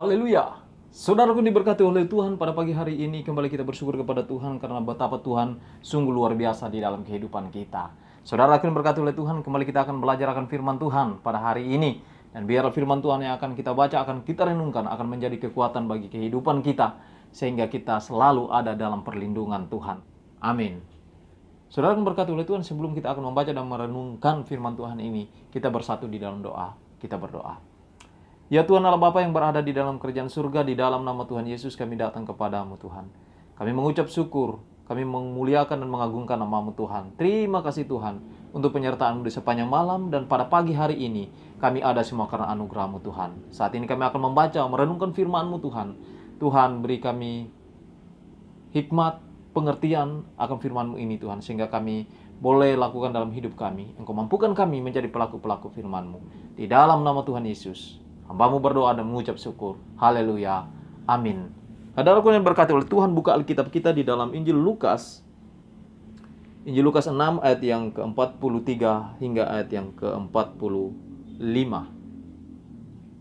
Haleluya. Saudaraku diberkati oleh Tuhan, pada pagi hari ini kembali kita bersyukur kepada Tuhan karena betapa Tuhan sungguh luar biasa di dalam kehidupan kita. Saudaraku diberkati oleh Tuhan, kembali kita akan belajar akan firman Tuhan pada hari ini. Dan biarlah firman Tuhan yang akan kita baca, akan kita renungkan, akan menjadi kekuatan bagi kehidupan kita. Sehingga kita selalu ada dalam perlindungan Tuhan. Amin. Saudara berkati oleh Tuhan, sebelum kita akan membaca dan merenungkan firman Tuhan ini, kita bersatu di dalam doa. Kita berdoa. Ya Tuhan Allah Bapa yang berada di dalam kerajaan surga, di dalam nama Tuhan Yesus kami datang kepadamu Tuhan. Kami mengucap syukur, kami memuliakan dan mengagungkan nama-Mu Tuhan. Terima kasih Tuhan untuk penyertaan-Mu di sepanjang malam dan pada pagi hari ini kami ada semua karena anugerah-Mu Tuhan. Saat ini kami akan membaca, merenungkan firman-Mu Tuhan. Tuhan beri kami hikmat, pengertian akan firman-Mu ini Tuhan, sehingga kami boleh lakukan dalam hidup kami. Engkau mampukan kami menjadi pelaku-pelaku firman-Mu. Di dalam nama Tuhan Yesus, hamba-Mu berdoa dan mengucap syukur. Haleluya. Amin. Saudaraku yang berkati oleh Tuhan, buka Alkitab kita di dalam Injil Lukas. Injil Lukas 6 ayat yang ke-43 hingga ayat yang ke-45.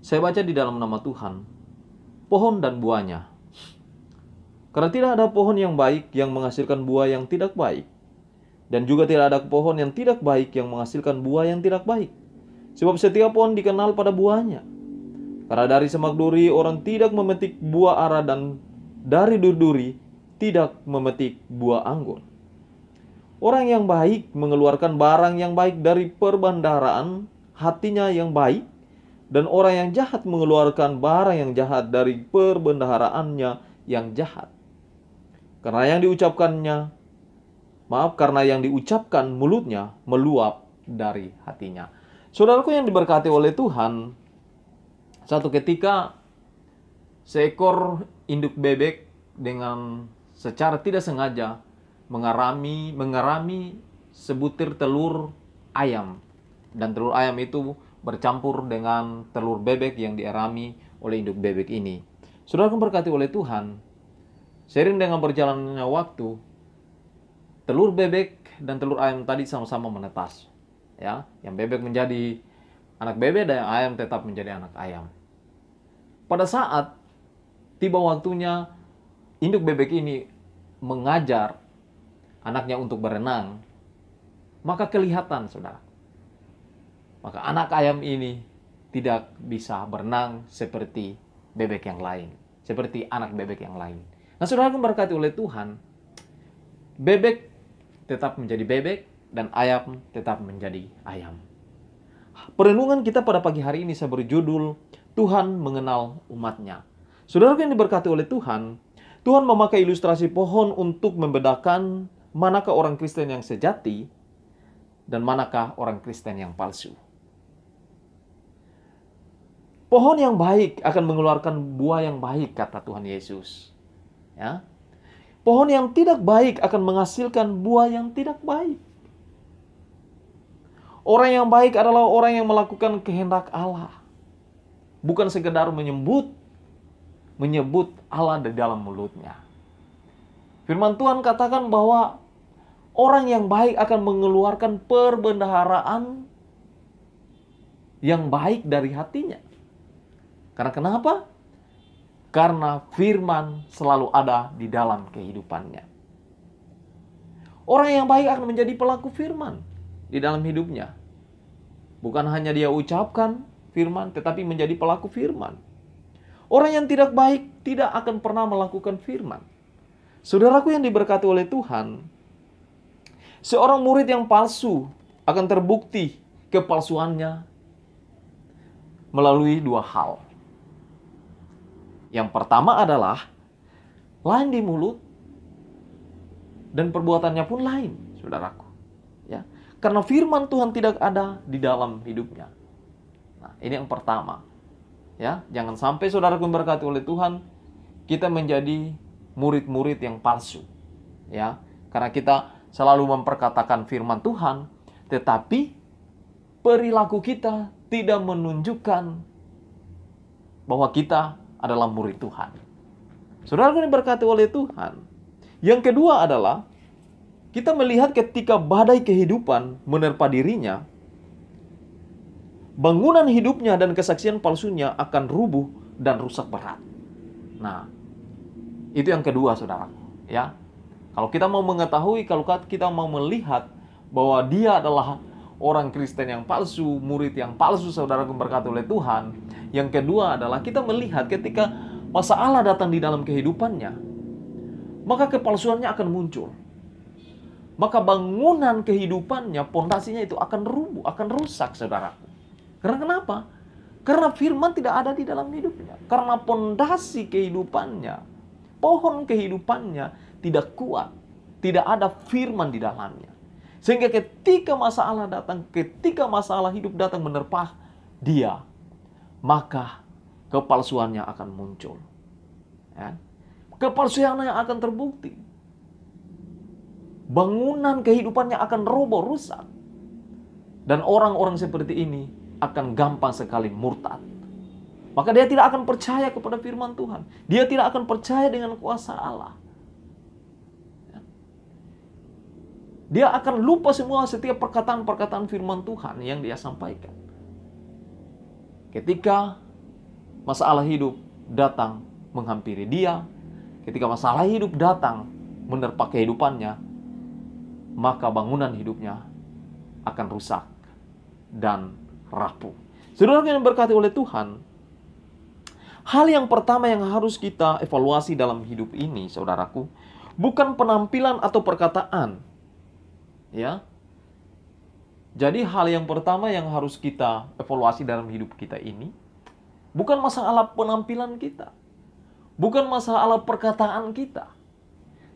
Saya baca di dalam nama Tuhan. Pohon dan buahnya. Karena tidak ada pohon yang baik yang menghasilkan buah yang tidak baik, dan juga tidak ada pohon yang tidak baik yang menghasilkan buah yang tidak baik. Sebab setiap pohon dikenal pada buahnya. Karena dari semak duri orang tidak memetik buah ara, dan dari duri tidak memetik buah anggur. Orang yang baik mengeluarkan barang yang baik dari perbendaharaan hatinya yang baik, dan orang yang jahat mengeluarkan barang yang jahat dari perbendaharaannya yang jahat. Karena yang diucapkan mulutnya meluap dari hatinya. Saudaraku yang diberkati oleh Tuhan, satu ketika seekor induk bebek dengan secara tidak sengaja mengerami sebutir telur ayam. Dan telur ayam itu bercampur dengan telur bebek yang dierami oleh induk bebek ini. Saudaraku berkati oleh Tuhan, seiring dengan berjalannya waktu, telur bebek dan telur ayam tadi sama-sama menetas. Ya, yang bebek menjadi anak bebek dan yang ayam tetap menjadi anak ayam. Pada saat tiba waktunya induk bebek ini mengajar anaknya untuk berenang, maka kelihatan saudara. Maka anak ayam ini tidak bisa berenang seperti bebek yang lain, seperti anak bebek yang lain. Nah, saudara berkati oleh Tuhan, bebek tetap menjadi bebek dan ayam tetap menjadi ayam. Perenungan kita pada pagi hari ini saya berjudul Tuhan mengenal umatnya. Saudara yang diberkati oleh Tuhan, Tuhan memakai ilustrasi pohon untuk membedakan manakah orang Kristen yang sejati dan manakah orang Kristen yang palsu. Pohon yang baik akan mengeluarkan buah yang baik, kata Tuhan Yesus. Ya. Pohon yang tidak baik akan menghasilkan buah yang tidak baik. Orang yang baik adalah orang yang melakukan kehendak Allah. Bukan sekedar menyebut Allah di dalam mulutnya. Firman Tuhan katakan bahwa orang yang baik akan mengeluarkan perbendaharaan yang baik dari hatinya. Karena kenapa? Karena firman selalu ada di dalam kehidupannya. Orang yang baik akan menjadi pelaku firman di dalam hidupnya. Bukan hanya dia ucapkan firman, tetapi menjadi pelaku firman. Orang yang tidak baik tidak akan pernah melakukan firman. Saudaraku yang diberkati oleh Tuhan, seorang murid yang palsu akan terbukti kepalsuannya melalui dua hal. Yang pertama adalah lain di mulut dan perbuatannya pun lain, saudaraku. Ya, karena firman Tuhan tidak ada di dalam hidupnya. Nah, ini yang pertama. Ya, jangan sampai saudaraku berkati oleh Tuhan kita menjadi murid-murid yang palsu. Ya, karena kita selalu memperkatakan firman Tuhan, tetapi perilaku kita tidak menunjukkan bahwa kita adalah murid Tuhan. Saudaraku yang diberkati oleh Tuhan. Yang kedua adalah kita melihat ketika badai kehidupan menerpa dirinya, bangunan hidupnya dan kesaksian palsunya akan rubuh dan rusak berat. Nah, itu yang kedua, saudara. Ya, kalau kita mau mengetahui, kalau kita mau melihat bahwa dia adalah orang Kristen yang palsu, murid yang palsu, saudara berkati oleh Tuhan. Yang kedua adalah kita melihat ketika masalah datang di dalam kehidupannya, maka kepalsuannya akan muncul. Maka bangunan kehidupannya, pondasinya itu akan rubuh, akan rusak, saudaraku. Karena kenapa? Karena firman tidak ada di dalam hidupnya. Karena pondasi kehidupannya, pohon kehidupannya tidak kuat. Tidak ada firman di dalamnya. Sehingga ketika masalah datang, ketika masalah hidup datang menerpa dia, maka kepalsuannya akan muncul. Ya. Kepalsuannya akan terbukti. Bangunan kehidupannya akan roboh, rusak. Dan orang-orang seperti ini akan gampang sekali murtad. Maka dia tidak akan percaya kepada firman Tuhan. Dia tidak akan percaya dengan kuasa Allah. Dia akan lupa semua setiap perkataan-perkataan firman Tuhan yang dia sampaikan. Ketika masalah hidup datang menghampiri dia, ketika masalah hidup datang menerpa kehidupannya, maka bangunan hidupnya akan rusak dan rapuh. Saudara yang berkati oleh Tuhan, hal yang pertama yang harus kita evaluasi dalam hidup ini, saudaraku, bukan penampilan atau perkataan. Ya. Jadi hal yang pertama yang harus kita evaluasi dalam hidup kita ini bukan masalah penampilan kita, bukan masalah perkataan kita,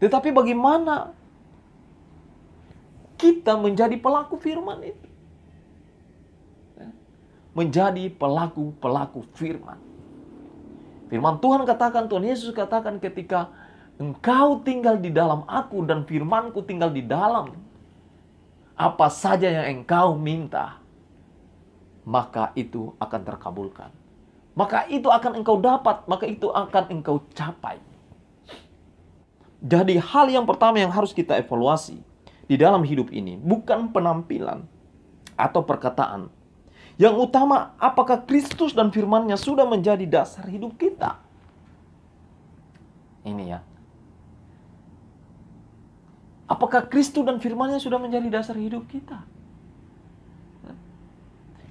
tetapi bagaimana kita menjadi pelaku firman itu. Menjadi pelaku-pelaku firman. Firman Tuhan katakan, Tuhan Yesus katakan, ketika engkau tinggal di dalam aku dan firmanku tinggal di dalam, apa saja yang engkau minta, maka itu akan terkabulkan. Maka itu akan engkau dapat, maka itu akan engkau capai. Jadi hal yang pertama yang harus kita evaluasi di dalam hidup ini bukan penampilan atau perkataan. Yang utama, apakah Kristus dan firman-Nya sudah menjadi dasar hidup kita? Ini ya. Apakah Kristus dan firman-Nya sudah menjadi dasar hidup kita?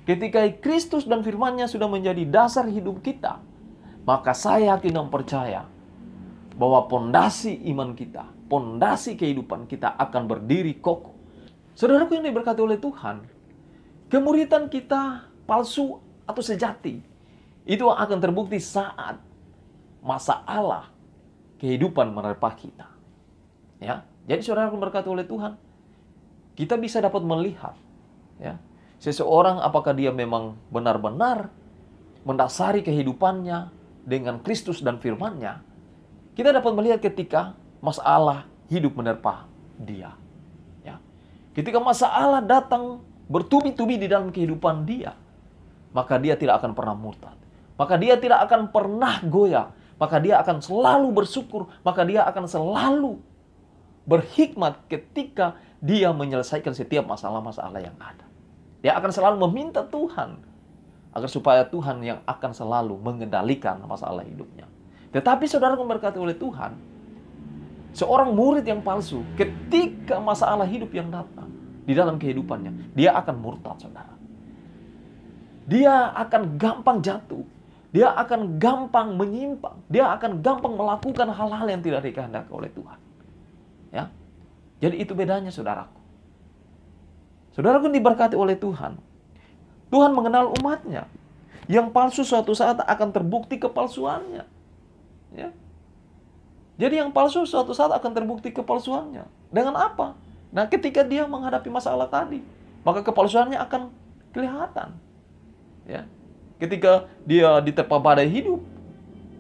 Ketika Kristus dan firman-Nya sudah menjadi dasar hidup kita, maka saya yakin dan percaya bahwa pondasi iman kita, pondasi kehidupan kita akan berdiri kokoh. Saudaraku yang diberkati oleh Tuhan, kemuridan kita palsu atau sejati itu akan terbukti saat masalah kehidupan menerpa kita. Ya, jadi saudara berkati oleh Tuhan, kita bisa dapat melihat, ya, seseorang apakah dia memang benar-benar mendasari kehidupannya dengan Kristus dan firman-Nya. Kita dapat melihat ketika masalah hidup menerpa dia. Ya. Ketika masalah datang bertubi-tubi di dalam kehidupan dia, maka dia tidak akan pernah murtad. Maka dia tidak akan pernah goyah. Maka dia akan selalu bersyukur. Maka dia akan selalu berhikmat ketika dia menyelesaikan setiap masalah-masalah yang ada. Dia akan selalu meminta Tuhan agar supaya Tuhan yang akan selalu mengendalikan masalah hidupnya. Tetapi saudara berkati oleh Tuhan, seorang murid yang palsu, ketika masalah hidup yang datang di dalam kehidupannya, dia akan murtad, saudara. Dia akan gampang jatuh. Dia akan gampang menyimpang. Dia akan gampang melakukan hal-hal yang tidak dikehendaki oleh Tuhan. Ya, jadi itu bedanya, saudaraku. Saudaraku diberkati oleh Tuhan. Tuhan mengenal umatnya. Yang palsu suatu saat akan terbukti kepalsuannya. Ya. Jadi yang palsu suatu saat akan terbukti kepalsuannya. Dengan apa? Nah, ketika dia menghadapi masalah tadi, maka kepalsuannya akan kelihatan. Ya. Ketika dia diterpa badai hidup,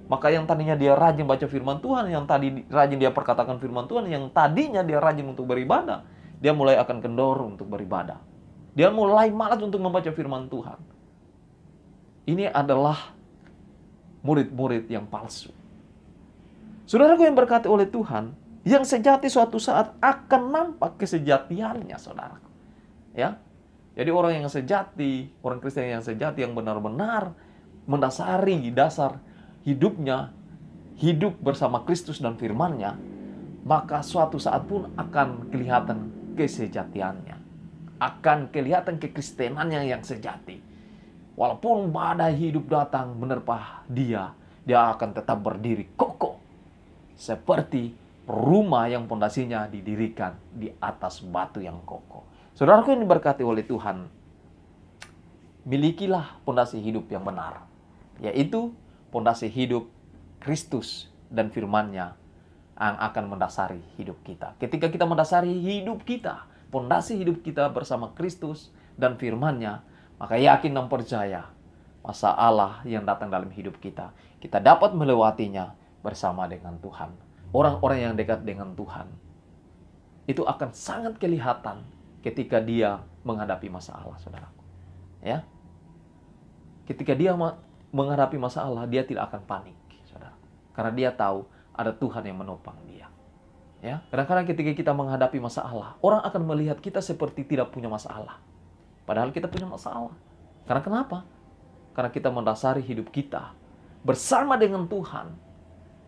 maka yang tadinya dia rajin baca firman Tuhan, yang tadi rajin dia perkatakan firman Tuhan, yang tadinya dia rajin untuk beribadah, dia mulai akan kendor untuk beribadah. Dia mulai malas untuk membaca firman Tuhan. Ini adalah murid-murid yang palsu. Saudaraku yang berkati oleh Tuhan, yang sejati suatu saat akan nampak kesejatiannya, saudaraku. Ya, Jadi orang yang sejati, orang Kristen yang sejati yang benar-benar mendasari dasar hidupnya, hidup bersama Kristus dan firman-Nya, maka suatu saat pun akan kelihatan kesejatiannya. Akan kelihatan kekristenannya yang sejati. Walaupun badai hidup datang menerpa dia akan tetap berdiri kokoh. Seperti rumah yang pondasinya didirikan di atas batu yang kokoh. Saudaraku yang diberkati oleh Tuhan, milikilah pondasi hidup yang benar, yaitu pondasi hidup Kristus dan firman-Nya yang akan mendasari hidup kita. Ketika kita mendasari hidup kita, pondasi hidup kita bersama Kristus dan firman-Nya, maka yakin dan percaya masalah yang datang dalam hidup kita, kita dapat melewatinya bersama dengan Tuhan. Orang-orang yang dekat dengan Tuhan itu akan sangat kelihatan ketika dia menghadapi masalah, saudaraku. Ya, ketika dia menghadapi masalah, dia tidak akan panik, saudara, karena dia tahu ada Tuhan yang menopang dia. Ya, kadang-kadang ketika kita menghadapi masalah, orang akan melihat kita seperti tidak punya masalah, padahal kita punya masalah. Karena kenapa? Karena kita mendasari hidup kita bersama dengan Tuhan,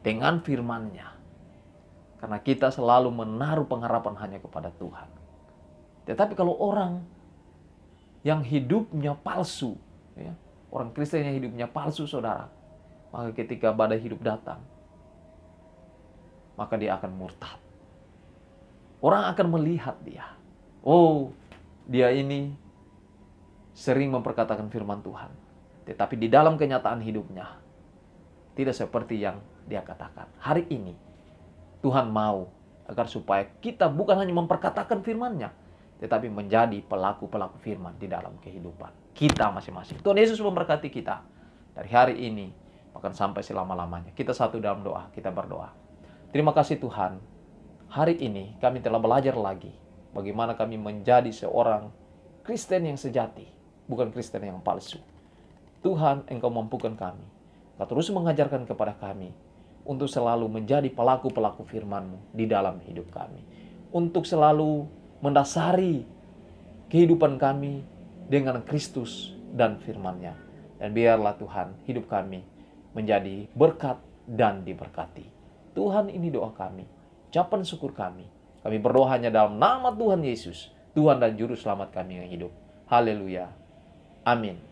dengan firman-Nya. Karena kita selalu menaruh pengharapan hanya kepada Tuhan. Tetapi kalau orang yang hidupnya palsu, ya, orang Kristen yang hidupnya palsu, saudara, maka ketika badai hidup datang, maka dia akan murtad. Orang akan melihat dia. Oh, dia ini sering memperkatakan firman Tuhan, tetapi di dalam kenyataan hidupnya tidak seperti yang dia katakan. Hari ini Tuhan mau agar supaya kita bukan hanya memperkatakan firman-Nya, tetapi menjadi pelaku-pelaku firman di dalam kehidupan kita masing-masing. Tuhan Yesus memberkati kita dari hari ini bahkan sampai selama-lamanya. Kita satu dalam doa, kita berdoa. Terima kasih Tuhan, hari ini kami telah belajar lagi bagaimana kami menjadi seorang Kristen yang sejati, bukan Kristen yang palsu. Tuhan, Engkau mampukan kami. Engkau terus mengajarkan kepada kami untuk selalu menjadi pelaku-pelaku firman-Mu di dalam hidup kami. Untuk selalu mendasari kehidupan kami dengan Kristus dan firman-Nya. Dan biarlah Tuhan, hidup kami menjadi berkat dan diberkati. Tuhan, ini doa kami, ucapan syukur kami. Kami berdoa hanya dalam nama Tuhan Yesus, Tuhan dan Juru Selamat kami yang hidup. Haleluya. Amin.